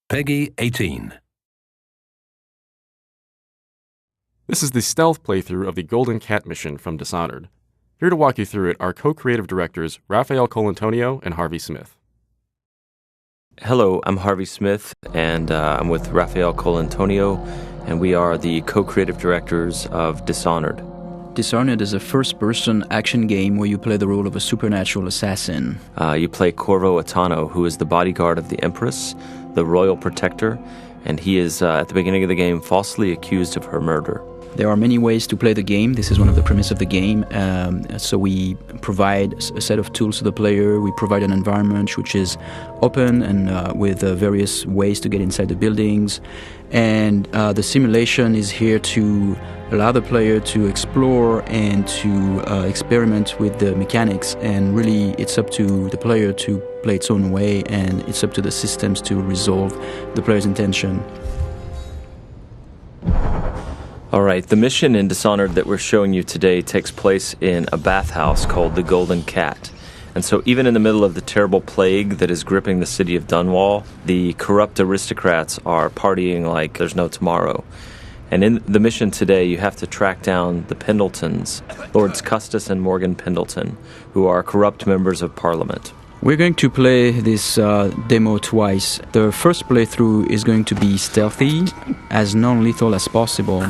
Peggy 18. This is the stealth playthrough of the Golden Cat mission from Dishonored. Here to walk you through it are co-creative directors Raphael Colantonio and Harvey Smith. Hello, I'm Harvey Smith, and I'm with Raphael Colantonio, and we are the co-creative directors of Dishonored. Dishonored is a first-person action game where you play the role of a supernatural assassin. You play Corvo Atano, who is the bodyguard of the Empress, the royal protector, and he is, at the beginning of the game, falsely accused of her murder. There are many ways to play the game. This is one of the premises of the game. So we provide a set of tools to the player. We provide an environment which is open and with various ways to get inside the buildings. And the simulation is here to allow the player to explore and to experiment with the mechanics. And really, it's up to the player to play its own way, and it's up to the systems to resolve the player's intention. All right, the mission in Dishonored that we're showing you today takes place in a bathhouse called the Golden Cat. And so even in the middle of the terrible plague that is gripping the city of Dunwall, the corrupt aristocrats are partying like there's no tomorrow. And in the mission today, you have to track down the Pendletons, Lords Custis and Morgan Pendleton, who are corrupt members of Parliament. We're going to play this demo twice. The first playthrough is going to be stealthy, as non-lethal as possible.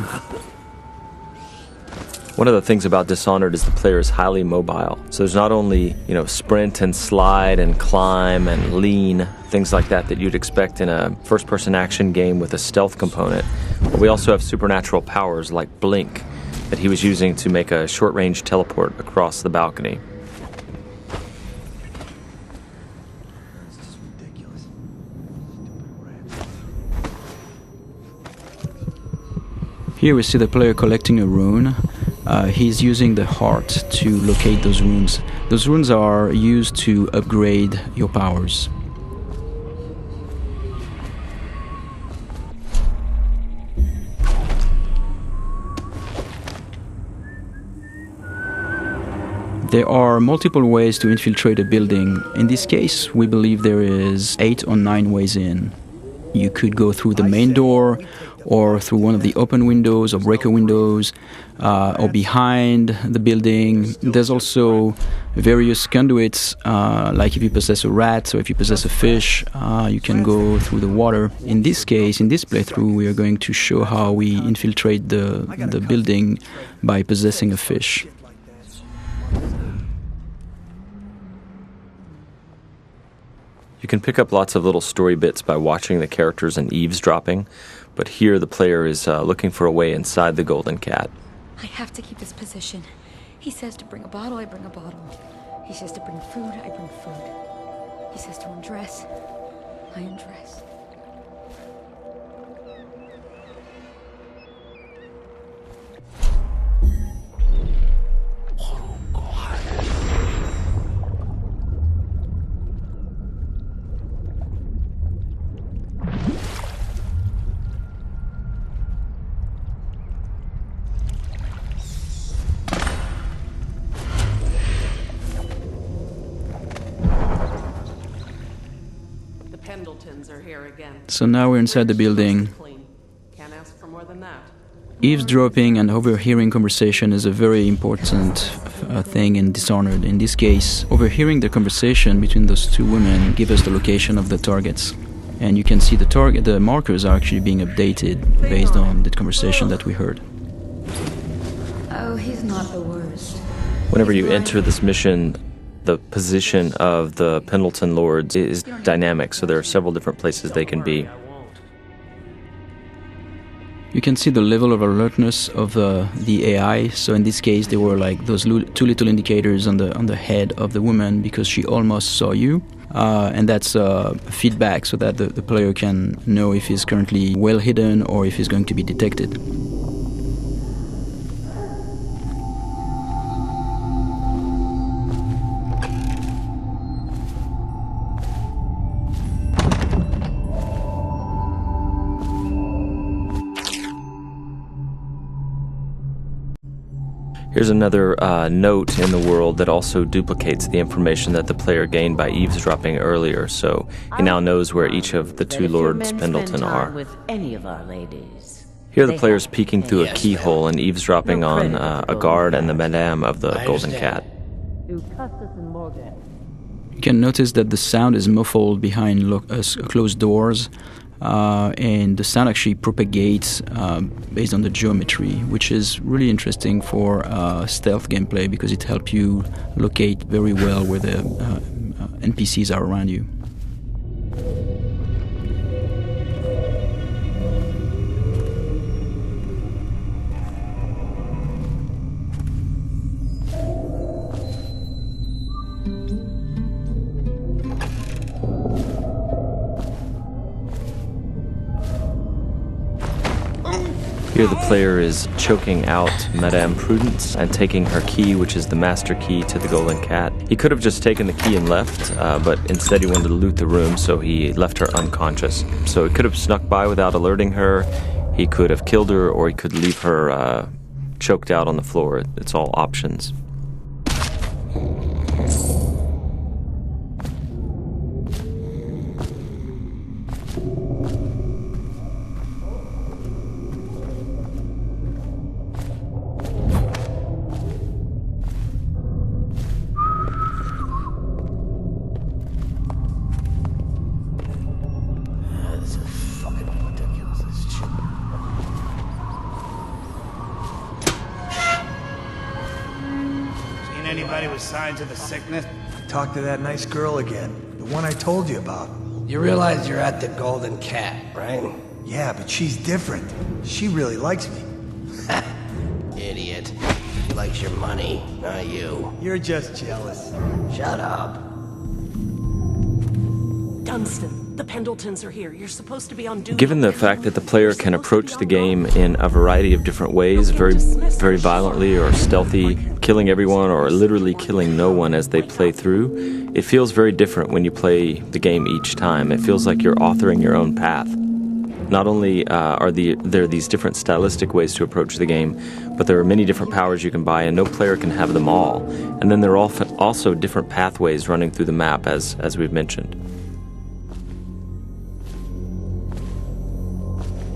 One of the things about Dishonored is the player is highly mobile. So there's not only, sprint and slide and climb and lean, things like that you'd expect in a first-person action game with a stealth component. But we also have supernatural powers like Blink that he was using to make a short-range teleport across the balcony. Here we see the player collecting a rune. He's using the heart to locate those runes. Those runes are used to upgrade your powers. There are multiple ways to infiltrate a building. In this case, we believe there is 8 or 9 ways in. You could go through the main door, or through one of the open windows or breaker windows, or behind the building. There's also various conduits, like if you possess a rat or if you possess a fish, you can go through the water. In this case, in this playthrough, we are going to show how we infiltrate the building by possessing a fish. You can pick up lots of little story bits by watching the characters and eavesdropping, but here the player is looking for a way inside the Golden Cat. I have to keep this position. He says to bring a bottle, I bring a bottle. He says to bring food, I bring food. He says to undress, I undress. Pendletons are here again. So now we're inside the building. Can't ask for more than that. Eavesdropping and overhearing conversation is a very important thing in Dishonored. In this case, overhearing the conversation between those two women gives us the location of the targets. And you can see the markers are actually being updated based on the conversation that we heard. Oh, he's not the worst. Whenever you enter this mission, the position of the Pendleton Lords is dynamic, so there are several different places they can be. You can see the level of alertness of the AI. So in this case, there were like those 2 little indicators on the head of the woman because she almost saw you. And that's feedback so that the player can know if he's currently well hidden or if he's going to be detected. Here's another note in the world that also duplicates the information that the player gained by eavesdropping earlier, so he now knows where each of the two Lords Pendleton are. With any of our ladies, Here the player's peeking through a keyhole and eavesdropping on a guard and the madame of the Golden Cat. to Custis and Morgan. You can notice that the sound is muffled behind closed doors, and the sound actually propagates based on the geometry, which is really interesting for stealth gameplay because it helps you locate very well where the NPCs are around you. Here the player is choking out Madame Prudence and taking her key, which is the master key to the Golden Cat. He could have just taken the key and left, but instead he wanted to loot the room, so he left her unconscious. So he could have snuck by without alerting her, he could have killed her, or he could leave her choked out on the floor. It's all options. Anybody with signs of the sickness? Talk to that nice girl again. The one I told you about. You realize you're at the Golden Cat, right? Yeah, but she's different. She really likes me. Idiot. She likes your money, not you. You're just jealous. Shut up. Dunstan, the Pendletons are here. You're supposed to be on duty. Given the fact that the player can approach the game in a variety of different ways, very violently or stealthy, killing everyone or literally killing no one as they play through, it feels very different when you play the game each time. It feels like you're authoring your own path. Not only are there these different stylistic ways to approach the game, but there are many different powers you can buy, and no player can have them all. And then there are also different pathways running through the map, as we've mentioned.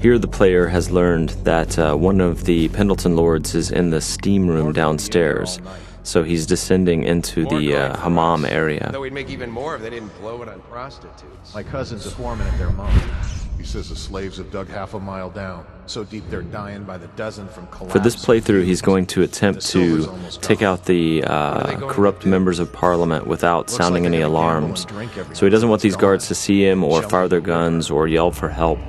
Here the player has learned that one of the Pendleton Lords is in the steam room downstairs, so he's descending into the hammam area. Though we'd make even more if they didn't blow it on prostitutes. My cousin's a foreman at their mom. He says the slaves have dug half a mile down, so deep they're dying by the dozen from collapse. For this playthrough, he's going to attempt to take out the corrupt members of Parliament without sounding any alarms. So he doesn't want these guards to see him or fire their guns or yell for help.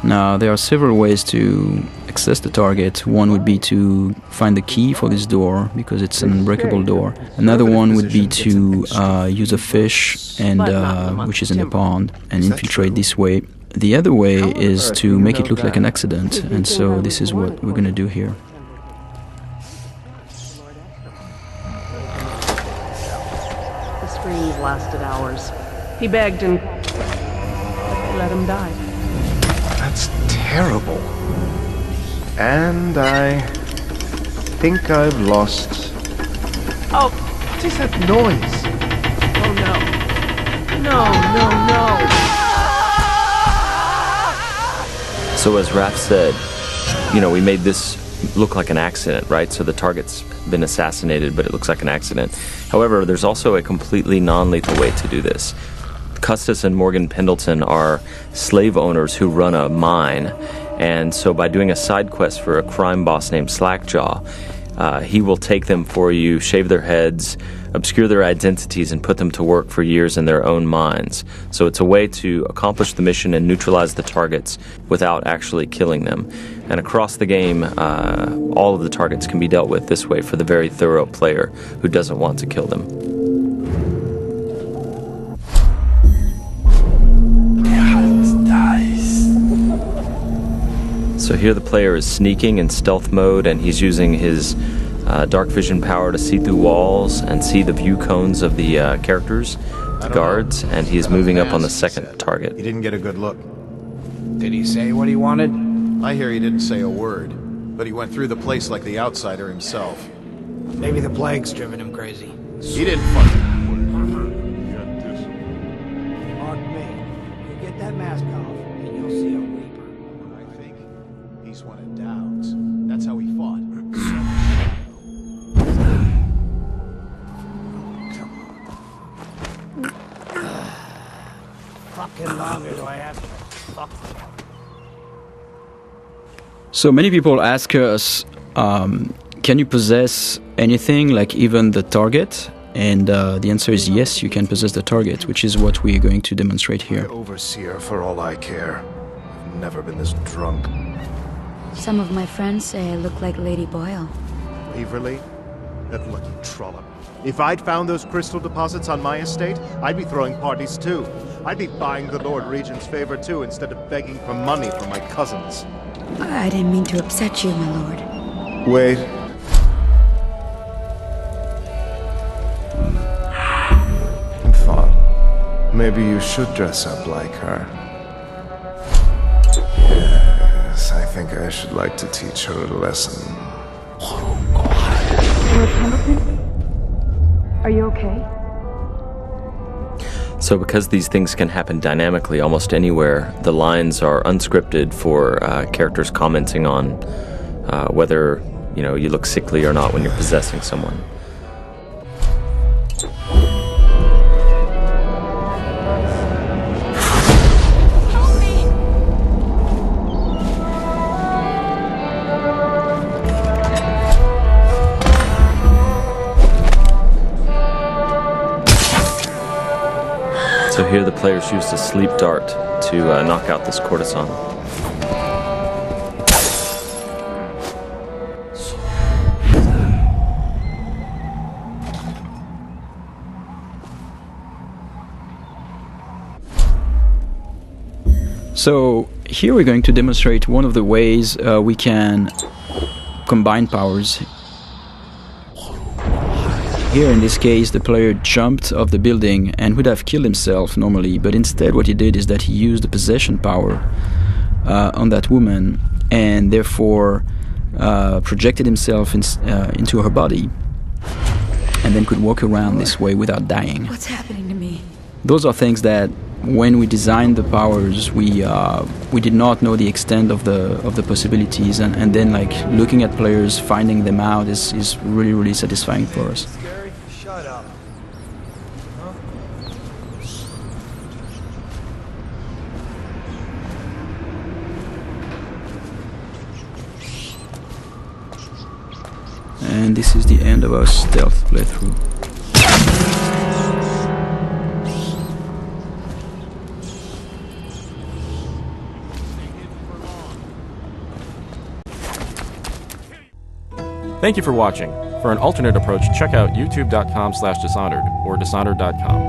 Now, there are several ways to access the target. One would be to find the key for this door, because it's an unbreakable door. Another one would be to use a fish, and which is in the pond, and infiltrate this way. The other way is to make it look like an accident, and so this is what we're going to do here. The screams lasted hours. He begged and let him die. That's terrible. And I think I've lost... Oh, What is that noise? oh no. No. So as Raph said, we made this look like an accident, right? So the target's been assassinated, but it looks like an accident. However, there's also a completely non-lethal way to do this. Custis and Morgan Pendleton are slave owners who run a mine, And so by doing a side quest for a crime boss named Slackjaw, he will take them for you, shave their heads, obscure their identities, and put them to work for years in their own mines. So it's a way to accomplish the mission and neutralize the targets without actually killing them. And across the game, all of the targets can be dealt with this way for the very thorough player who doesn't want to kill them. So here the player is sneaking in stealth mode, and he's using his dark vision power to see through walls and see the view cones of the characters, the guards, and he's moving up on the second target. He didn't get a good look. Did he say what he wanted? I hear he didn't say a word, but he went through the place like the outsider himself. Maybe the plague's driven him crazy. He didn't fucking... Pardon me. You get that mask off, and you'll see a reaper. I think he's one of Dowd's. That's how he fought. Fucking longer do I have to fuck? So many people ask us, can you possess anything, like even the target? And the answer is yes, you can possess the target, which is what we're going to demonstrate here. Overseer, for all I care. I've never been this drunk. Some of my friends say I look like Lady Boyle. Waverly? That lucky trollop. If I'd found those crystal deposits on my estate, I'd be throwing parties too. I'd be buying the Lord Regent's favor too, instead of begging for money from my cousins. I didn't mean to upset you, my lord. Wait. I thought maybe you should dress up like her. Yes, I think I should like to teach her a lesson. Lord Pendleton? Are you okay? So because these things can happen dynamically almost anywhere, the lines are unscripted for characters commenting on whether you look sickly or not when you're possessing someone. So here the players used a sleep dart to knock out this courtesan. So here we're going to demonstrate one of the ways we can combine powers. Here in this case the player jumped off the building and would have killed himself normally, but instead what he did is that he used the possession power on that woman and therefore projected himself into her body and then could walk around this way without dying. What's happening to me? Those are things that when we designed the powers we did not know the extent of the possibilities, and then like looking at players finding them out is really, really satisfying for us. Shut up. Huh? And this is the end of our stealth playthrough. Thank you for watching. For an alternate approach, check out youtube.com/Dishonored or Dishonored.com.